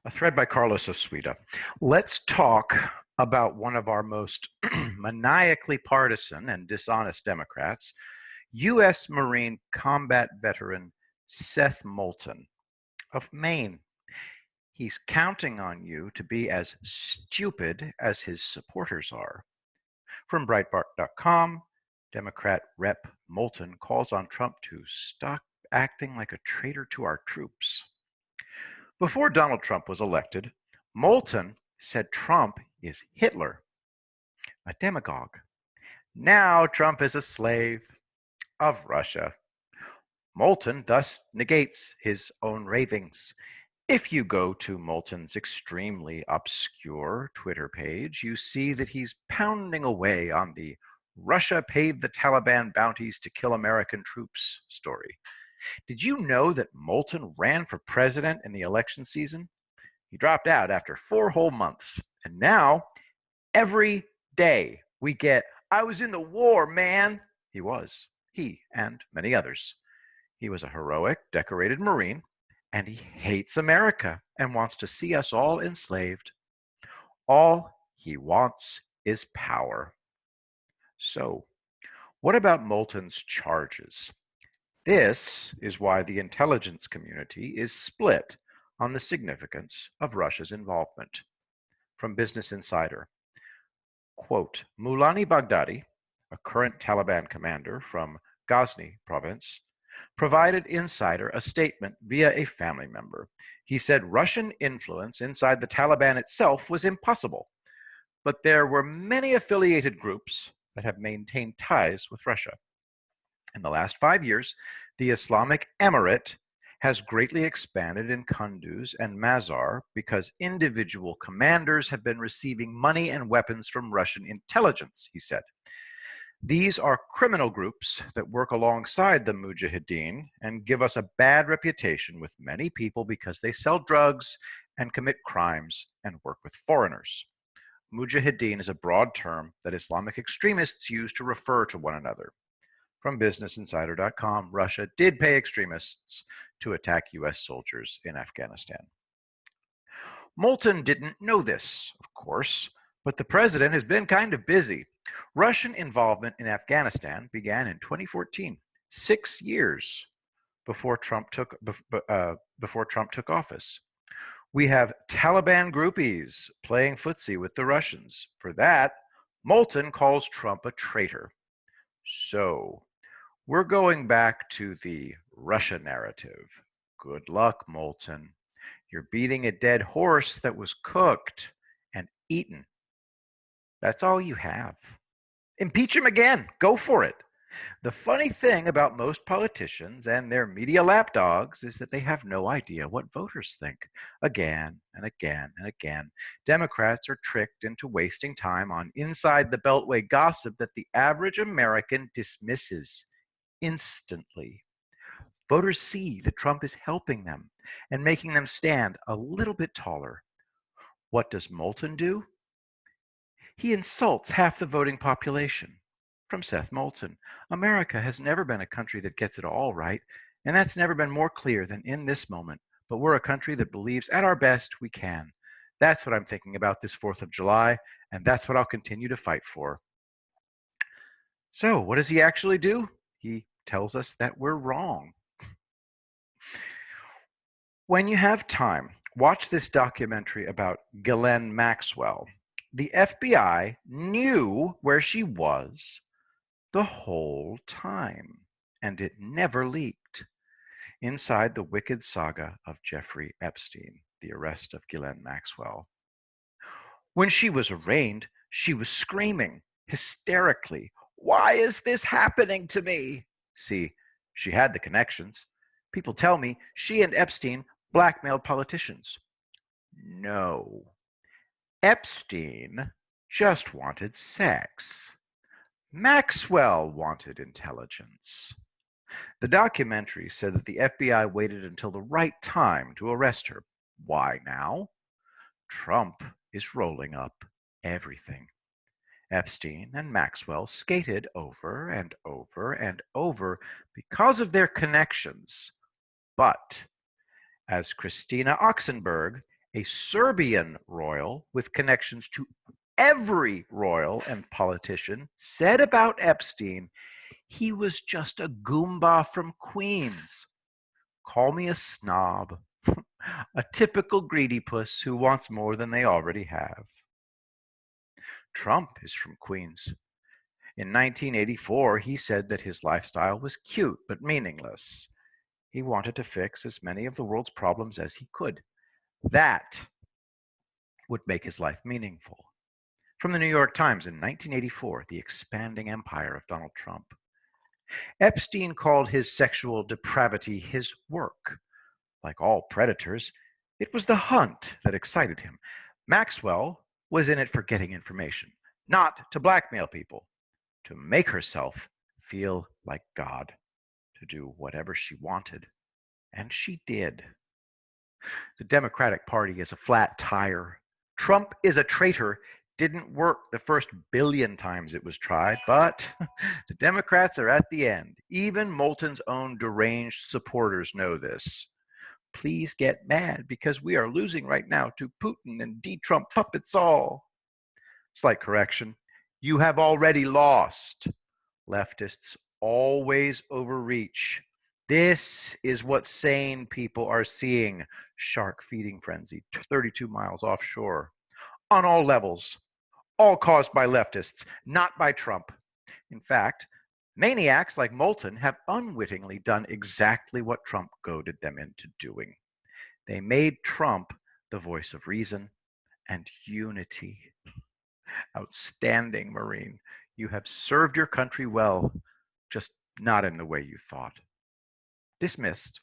A thread by Carlos Osuita. Let's talk about one of our most maniacally partisan and dishonest Democrats, U.S. Marine combat veteran Seth Moulton of Maine. He's counting on you to be as stupid as his supporters are. From Breitbart.com, Democrat Rep. Moulton calls on Trump to stop acting like a traitor to our troops. Before Donald Trump was elected, Moulton said Trump is Hitler, a demagogue. Now Trump is a slave of Russia. Moulton thus negates his own ravings. If you go to Moulton's extremely obscure Twitter page, you see that he's pounding away on the Russia paid the Taliban bounties to kill American troops story. Did you know that Moulton ran for president in the election season? He dropped out after 4 whole months. And now, every day we get, I was in the war, man. He was. He and many others. He was a heroic, decorated Marine, and he hates America and wants to see us all enslaved. All he wants is power. So, what about Moulton's charges? This is why the intelligence community is split on the significance of Russia's involvement. From Business Insider, quote, Moulani Baghdadi, a current Taliban commander from Ghazni province, provided Insider a statement via a family member. He said Russian influence inside the Taliban itself was impossible, but there were many affiliated groups that have maintained ties with Russia. In the last 5 years, the Islamic Emirate has greatly expanded in Kunduz and Mazar because individual commanders have been receiving money and weapons from Russian intelligence, he said. These are criminal groups that work alongside the Mujahideen and give us a bad reputation with many people because they sell drugs and commit crimes and work with foreigners. Mujahideen is a broad term that Islamic extremists use to refer to one another. From BusinessInsider.com, Russia did pay extremists to attack U.S. soldiers in Afghanistan. Moulton didn't know this, of course, but the president has been kind of busy. Russian involvement in Afghanistan began in 2014, 6 years before Trump took office. We have Taliban groupies playing footsie with the Russians. For that, Moulton calls Trump a traitor. So, we're going back to the Russia narrative. Good luck, Moulton. You're beating a dead horse that was cooked and eaten. That's all you have. Impeach him again. Go for it. The funny thing about most politicians and their media lapdogs is that they have no idea what voters think. Again and again and again, Democrats are tricked into wasting time on inside the Beltway gossip that the average American dismisses instantly. Voters see that Trump is helping them and making them stand a little bit taller. What does Moulton do? He insults half the voting population. From Seth Moulton, America has never been a country that gets it all right, and that's never been more clear than in this moment. But we're a country that believes at our best we can. That's what I'm thinking about this 4th of July, and that's what I'll continue to fight for. So, what does he actually do? He tells us that we're wrong. When you have time, watch this documentary about Ghislaine Maxwell. The FBI knew where she was the whole time, and it never leaked. Inside the wicked saga of Jeffrey Epstein, the arrest of Ghislaine Maxwell. When she was arraigned, she was screaming hysterically, "Why is this happening to me?" See, she had the connections. People tell me she and Epstein blackmailed politicians. No. Epstein just wanted sex. Maxwell wanted intelligence. The documentary said that the FBI waited until the right time to arrest her. Why now? Trump is rolling up everything. Epstein and Maxwell skated over and over and over because of their connections. But, as Christina Oxenberg, A Serbian royal with connections to every royal and politician said about Epstein, he was just a Goomba from Queens. Call me a snob, a typical greedy puss who wants more than they already have. Trump is from Queens. In 1984, he said that his lifestyle was cute but meaningless. He wanted to fix as many of the world's problems as he could. That would make his life meaningful. From the New York Times in 1984, The Expanding Empire of Donald Trump. Epstein called his sexual depravity his work. Like all predators, it was the hunt that excited him. Maxwell was in it for getting information, not to blackmail people, to make herself feel like God, to do whatever she wanted. And she did. The Democratic Party is a flat tire. Trump is a traitor didn't work the first billion times it was tried, but the Democrats are at the end. Even Moulton's own deranged supporters know this. Please get mad because we are losing right now to Putin and D-Trump puppets all. Slight correction. You have already lost. Leftists always overreach. This is what sane people are seeing. Shark feeding frenzy 32 miles offshore. On all levels. All caused by leftists, not by Trump. In fact, maniacs like Moulton have unwittingly done exactly what Trump goaded them into doing. They made Trump the voice of reason and unity. Outstanding, Marine. You have served your country well, just not in the way you thought. Dismissed.